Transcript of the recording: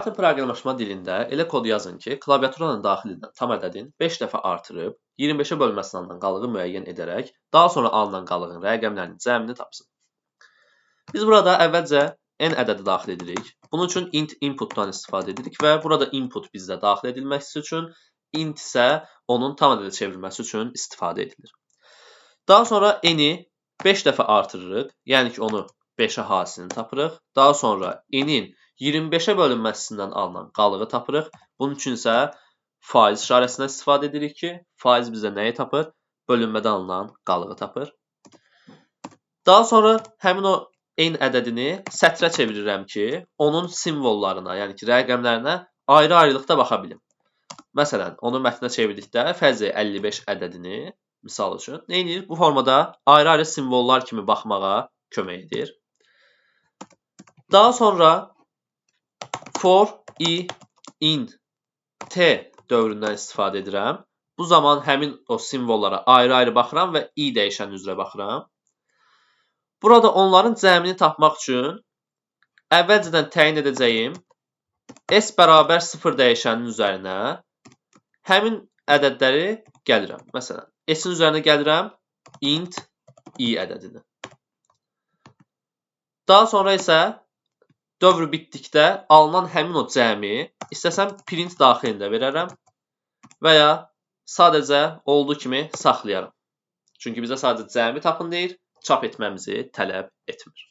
Python proqramlaşma dilində elə kod yazın ki, klaviaturanın daxilindən tam ədədin 5 dəfə artırıb, 25-ə bölməsi alınan qalığı müəyyən edərək, daha sonra alınan qalığın rəqəmlərinin cəmini tapsın. Biz burada əvvəlcə n ədədi daxil edirik. Bunun üçün int inputdan istifadə edirik və burada input bizdə daxil edilməsi üçün, int isə onun tam ədədə çevrilməsi üçün istifadə edilir. Daha sonra n-i 5 dəfə artırırıq, yəni ki, onu 5-ə hasilini tapırıq. Daha sonra n-in 25-ə bölünməsindən alınan qalığı tapırıq. Bunun üçün isə faiz işarəsindən istifadə edirik ki, faiz bizə nəyi tapır? Bölünmədən alınan qalığı tapır. Daha sonra həmin o n ədədini sətrə çevirirəm ki, onun simvollarına, yəni ki, rəqəmlərinə ayrı-ayrılıqda baxa bilim. Məsələn, onu mətnə çevirdikdə fərz 55 ədədini, misal üçün, nə edir? Bu formada ayrı-ayrı simvollar kimi baxmağa kömək edir. Daha sonra for i in t dövründən istifadə edirəm. Bu zaman həmin o simvollara ayrı-ayrı baxıram və i dəyişənin üzrə baxıram. Burada onların cəmini tapmaq üçün əvvəlcədən təyin edəcəyim s bərabər 0 dəyişənin üzərinə həmin ədədləri gəlirəm. Məsələn, s-in üzərinə gəlirəm int i ədədini. Daha sonra isə dövr bitdikdə alınan həmin o cəmi istəsəm print daxilində verərəm və ya sadəcə olduğu kimi saxlayaram. Çünki bizə sadəcə cəmi tapın deyir, çap etməmizi tələb etmir.